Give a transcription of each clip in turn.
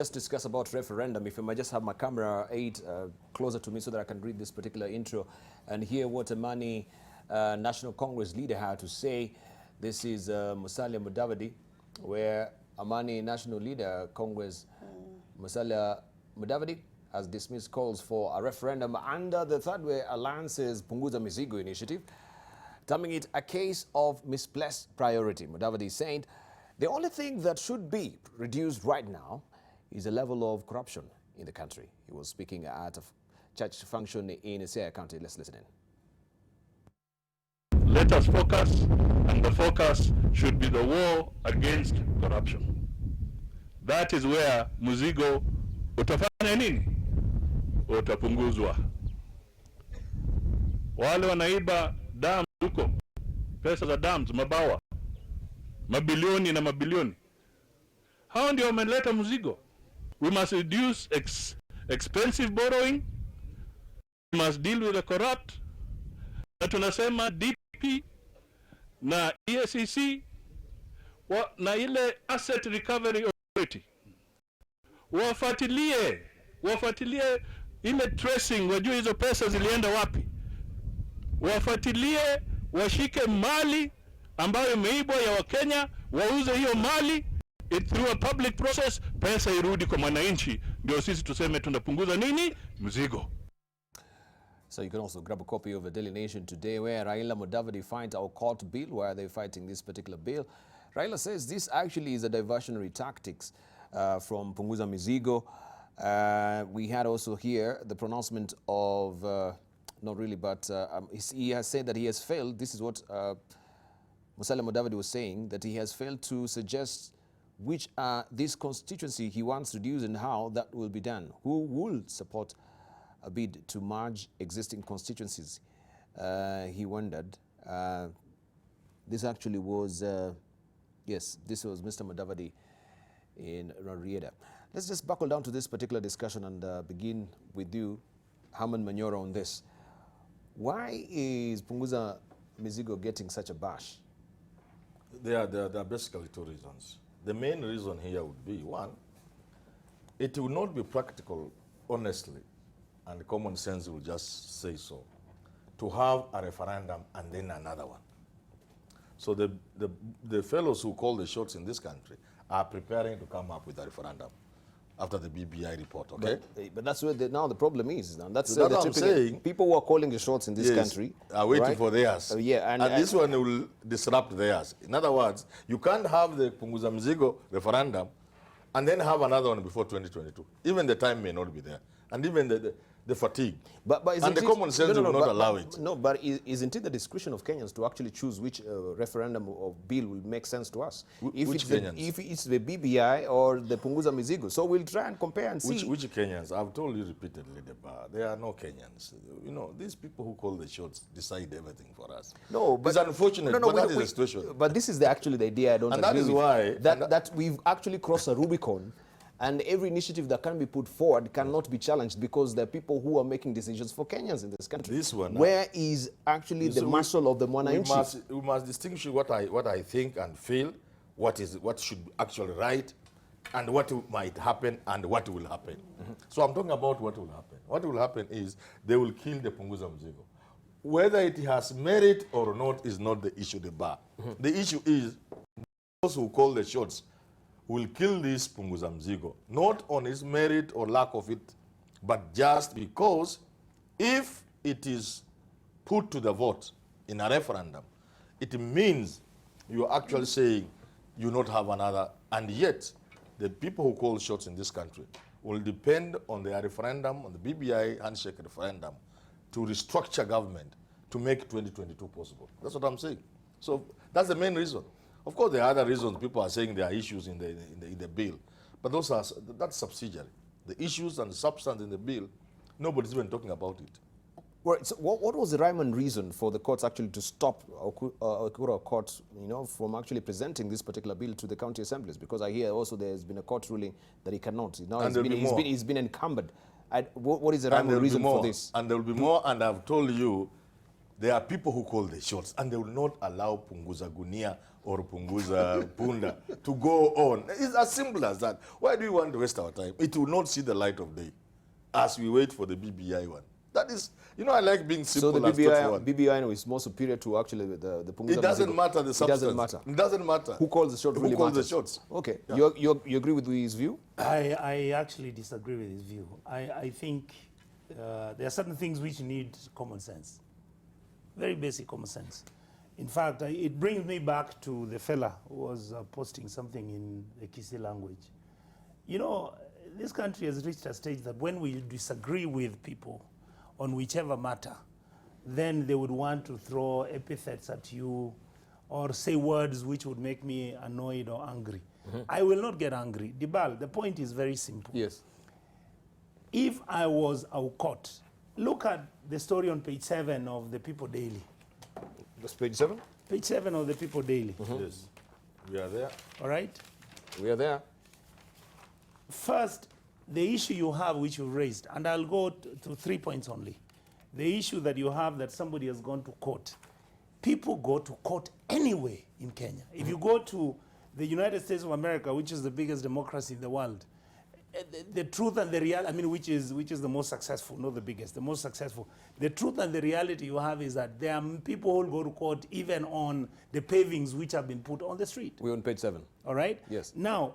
Let's discuss about referendum. If I might just have my camera aid closer to me so that I can read this particular intro and hear what Amani National Congress leader had to say. This is Musalia Mudavadi, where Amani National Leader Congress Musalia Mudavadi has dismissed calls for a referendum under the Third Way Alliance's Punguza Mizigo initiative, terming it a case of misplaced priority. Mudavadi saying the only thing that should be reduced right now is the level of corruption in the country. He was speaking at a church function in Siaya County. Let's listen in. Let us focus, and the focus should be the war against corruption. That is where Muzigo utafanya nini? Utapunguzwa. Wale wanaiba damu huko, pesa za dams, mabawa, mabilioni na mabilioni, hao ndio wameleta Muzigo. We must reduce expensive borrowing. We must deal with the corrupt. Na tunasema DP na EACC na ile Asset Recovery Authority wafuatilie ile tracing, wajue hizo pesa zilienda wapi. Wafuatilie, washike mali ambayo imeibwa ya Wakenya, wauze hiyo mali through a public process, pesa irudi kwa mwananchi, ndio sisi tuseme tunapunguza nini? Mzigo. So you can also grab a copy of the Daily Nation today, where Raila Mudavadi finds Aukot bill. Why are they fighting this particular bill? Raila says this actually is a diversionary tactics from Punguza Mizigo. We had also here the pronouncement of, not really, but he has said that he has failed. This is what Musalia Mudavadi was saying, that he has failed to suggest which are this constituency he wants to reduce and how that will be done. Who will support a bid to merge existing constituencies? He wondered. This actually was, yes, this was Mr. Mudavadi in Rarieda. Let's just buckle down to this particular discussion and begin with you, Herman Manyora, on this. Why is Punguza Mizigo getting such a bash? There are basically two reasons. The main reason here would be, one, it will not be practical, honestly, and common sense will just say so, to have a referendum and then another one. So the fellows who call the shots in this country are preparing to come up with a referendum after the BBI report, okay? But that's where now the problem is. And that's what I'm saying. People who are calling the shots in this country are waiting for theirs. Yeah, and this one will disrupt theirs. In other words, you can't have the Punguza Mizigo referendum and then have another one before 2022. Even the time may not be there. And even the fatigue. And the common sense will not allow it. No, but isn't it the discretion of Kenyans to actually choose which referendum or bill will make sense to us? If it's the BBI or the Punguza Mizigo. So we'll try and compare and see. Which Kenyans? I've told you repeatedly, there are no Kenyans. You know, these people who call the shots decide everything for us. No, but it's unfortunate, but that is the situation. But this is actually the idea I don't agree with. And that is why... That we've actually crossed a Rubicon. And every initiative that can be put forward cannot be challenged because there are people who are making decisions for Kenyans in this country. This one, where is actually the muscle of the mwananchi? We must distinguish what I think and feel, what should be actually right, and what might happen and what will happen. So I'm talking about what will happen. What will happen is they will kill the Punguza Mzigo. Whether it has merit or not is not the issue, the bar. The issue is those who call the shots will kill this Punguza Mzigo, not on its merit or lack of it, but just because if it is put to the vote in a referendum, it means you're actually saying you not have another, and yet the people who call shots in this country will depend on the referendum, on the BBI handshake referendum, to restructure government to make 2022 possible. That's what I'm saying. So that's the main reason. Of course, there are other reasons. People are saying there are issues in the bill, but that's subsidiary. The issues and the substance in the bill, nobody's even talking about it. Right. So what was the rhyme and reason for the courts actually to stop Aukot, from actually presenting this particular bill to the county assemblies? Because I hear also there's been a court ruling that he cannot. Now he's been encumbered. What is the rhyme and reason for this? And there will be more. And I've told you, there are people who call the shots, and they will not allow Punguza Gunia or Punguza Punda to go on. It's as simple as that. Why do you want to waste our time? It will not see the light of day as we wait for the BBI one. That is, you know, I like being simple. So the and straightforward. BBI is more superior to actually the Punguza. It doesn't matter the substance. It doesn't matter. It doesn't matter. Who calls the shots really Who calls matters. the shots? Okay. Yeah. You agree with his view? I actually disagree with his view. I think there are certain things which need common sense. Very basic common sense. In fact, it brings me back to the fella who was posting something in the Kisi language. You know, this country has reached a stage that when we disagree with people on whichever matter, then they would want to throw epithets at you or say words which would make me annoyed or angry. I will not get angry. Dibal, the point is very simple. Yes. If I was Aukot, look at the story on page 7 of the People Daily. That's page 7? Page 7 of the People Daily. Yes. We are there. All right? We are there. First, the issue you have, which you raised, and I'll go to 3 points only. The issue that you have that somebody has gone to court. People go to court anyway in Kenya. If you go to the United States of America, which is the biggest democracy in the world, the truth and the reality, I mean, which is the most successful, not the biggest, the most successful. The truth and the reality you have is that there are people who go to court even on the pavings which have been put on the street. We're on page 7. All right? Yes. Now,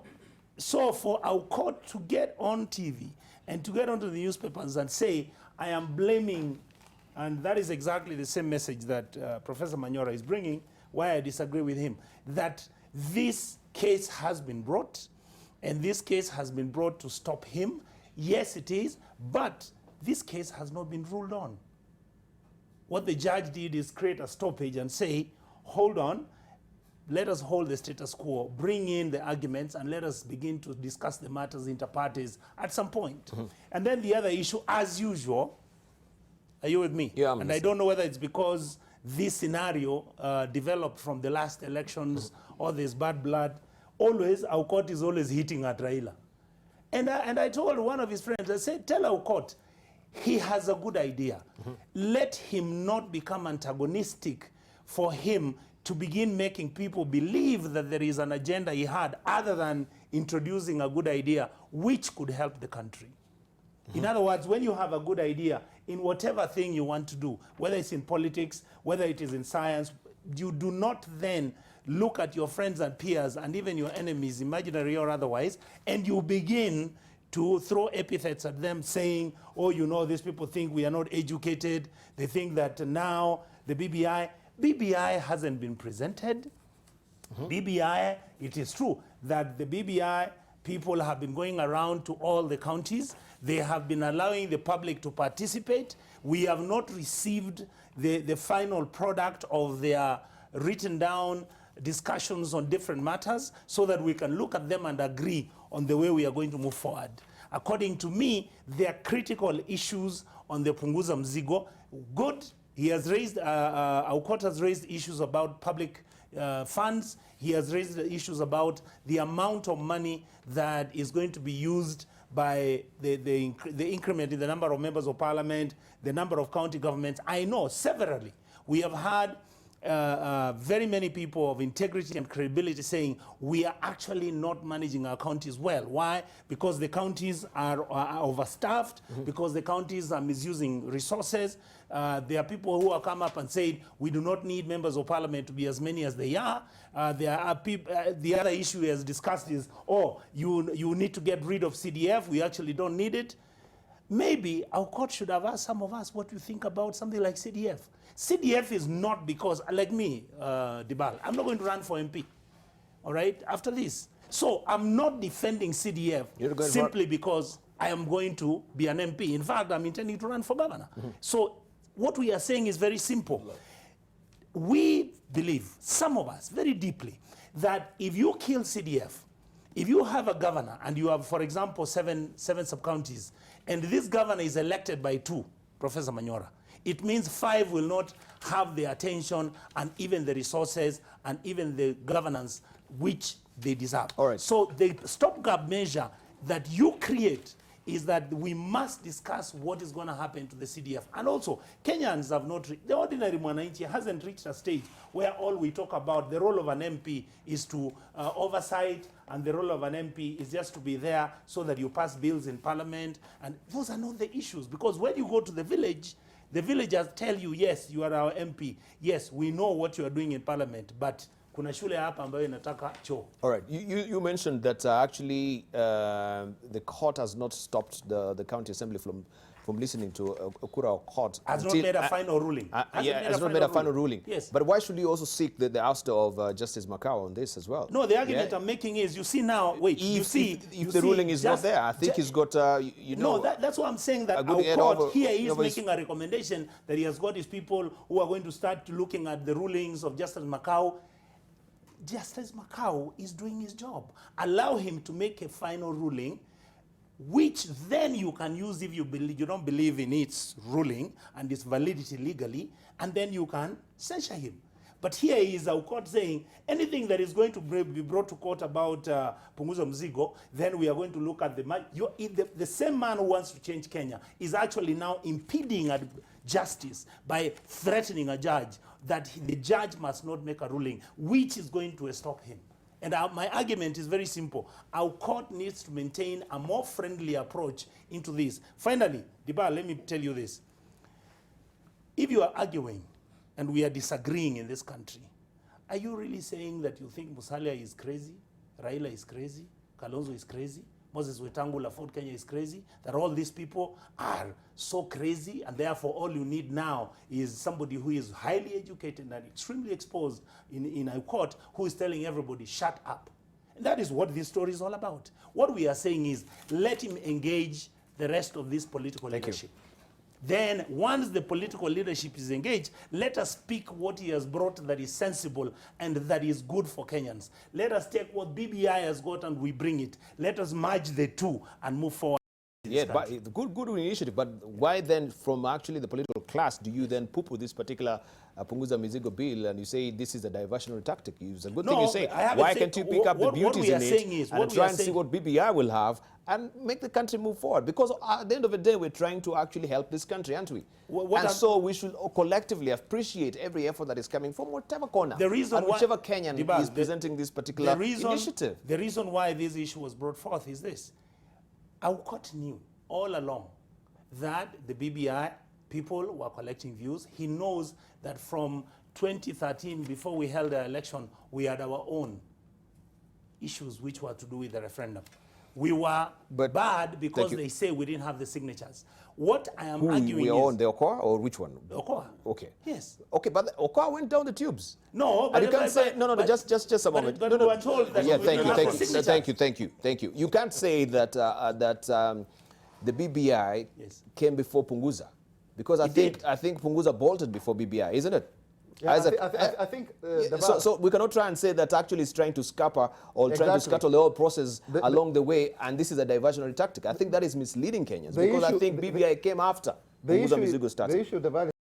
so for our court to get on TV and to get onto the newspapers and say, I am blaming, and that is exactly the same message that Professor Manyora is bringing, why I disagree with him, that this case has been brought, and this case has been brought to stop him. Yes, it is, but this case has not been ruled on. What the judge did is create a stoppage and say, hold on, let us hold the status quo, bring in the arguments, and let us begin to discuss the matters inter partes at some point. And then the other issue, as usual, are you with me? Yeah, I'm and I don't know whether it's because this scenario developed from the last elections or there's bad blood. Always, Aukot is always hitting at Raila. And I told one of his friends, I said, tell Aukot, he has a good idea. Let him not become antagonistic for him to begin making people believe that there is an agenda he had other than introducing a good idea which could help the country. In other words, when you have a good idea in whatever thing you want to do, whether it's in politics, whether it is in science, you do not then look at your friends and peers and even your enemies, imaginary or otherwise, and you begin to throw epithets at them saying, oh, you know, these people think we are not educated. They think that now the BBI hasn't been presented. BBI, it is true that the BBI people have been going around to all the counties. They have been allowing the public to participate. We have not received the final product of their written down discussions on different matters so that we can look at them and agree on the way we are going to move forward. According to me, there are critical issues on the Punguza Mzigo. Good. He has raised, Aukot has raised issues about public funds. He has raised issues about the amount of money that is going to be used by the increment in the number of members of parliament, the number of county governments. I know severally we have had very many people of integrity and credibility saying we are actually not managing our counties well. Why? Because the counties are overstaffed, because the counties are misusing resources. There are people who have come up and said we do not need members of parliament to be as many as they are. There are people, the other issue as discussed is, oh, you need to get rid of CDF. We actually don't need it. Maybe our court should have asked some of us what we think about something like CDF. CDF is not because, like me, Dibal, I'm not going to run for MP, all right, after this. So I'm not defending CDF simply because I am going to be an MP. In fact, I'm intending to run for governor. So what we are saying is very simple. We believe, some of us, very deeply, that if you kill CDF, if you have a governor and you have, for example, seven sub-counties, and this governor is elected by 2, Professor Manyora, it means 5 will not have the attention and even the resources and even the governance which they deserve. All right. So the stopgap measure that you create is that we must discuss what is going to happen to the CDF. And also, Kenyans have not, the ordinary Mwananchi hasn't reached a stage where all we talk about, the role of an MP is to oversight, and the role of an MP is just to be there so that you pass bills in parliament. And those are not the issues, because when you go to the villagers tell you, yes, you are our MP. Yes, we know what you are doing in parliament, but kuna shule hapa ambayo inataka choo. All right, you mentioned that actually the court has not stopped the county assembly from listening to Aukot. Has not made a final ruling. Has not made a final ruling. Yes. But why should you also seek the ouster of Justice Makau on this as well? No, the argument I'm making is, you see now, wait, if the ruling is not there, I think he's got, you know... No, that's why I'm saying that Aukot here is making a recommendation that he has got his people who are going to start looking at the rulings of Justice Makau. Justice Makau is doing his job. Allow him to make a final ruling, which then you can use if you don't believe in its ruling and its validity legally, and then you can censure him. But here is Aukot saying anything that is going to be brought to court about Punguza Mzigo, then we are going to look at the same man who wants to change Kenya is actually now impeding justice by threatening a judge that the judge must not make a ruling, which is going to stop him. And my argument is very simple. Our court needs to maintain a more friendly approach into this. Finally, Diba, let me tell you this. If you are arguing and we are disagreeing in this country, are you really saying that you think Musalia is crazy, Raila is crazy, Kalonzo is crazy, Moses Wetangula, Ford Kenya is crazy, that all these people are so crazy, and therefore all you need now is somebody who is highly educated and extremely exposed in a court who is telling everybody, shut up. And that is what this story is all about. What we are saying is, let him engage the rest of this political leadership. Then, once the political leadership is engaged, let us speak what he has brought that is sensible and that is good for Kenyans. Let us take what BBI has got and we bring it. Let us merge the two and move forward. Yeah, but good initiative. But why then, from actually the political class, do you then poo-poo this particular Punguza Mizigo bill and you say this is a diversionary tactic? It's a good thing you say. Why can't you pick up the beauties in it and try and see what BBI will have and make the country move forward? Because at the end of the day, we're trying to actually help this country, aren't we? So we should collectively appreciate every effort that is coming from whatever corner, the reason and whichever Kenyan is presenting this particular initiative. The reason why this issue was brought forth is this. Aukot knew all along that the BBI people were collecting views. He knows that from 2013, before we held the election, we had our own issues which were to do with the referendum. We were bad because they say we didn't have the signatures. What I am arguing we is... on the Okoa or which one? The Okoa. Okay. Yes. Okay, but the Okoa went down the tubes. No, but you can't say... No, just a moment. But we were told that... Yeah, thank you. You can't say that the BBI came before Punguza. Because I think Punguza bolted before BBI, isn't it? Yeah, I think so we cannot try and say that actually it's trying to scupper or trying to scuttle the whole process along the way, and this is a diversionary tactic. I think that is misleading Kenyans, because I think BBI came after Punguza Mizigo started. The issue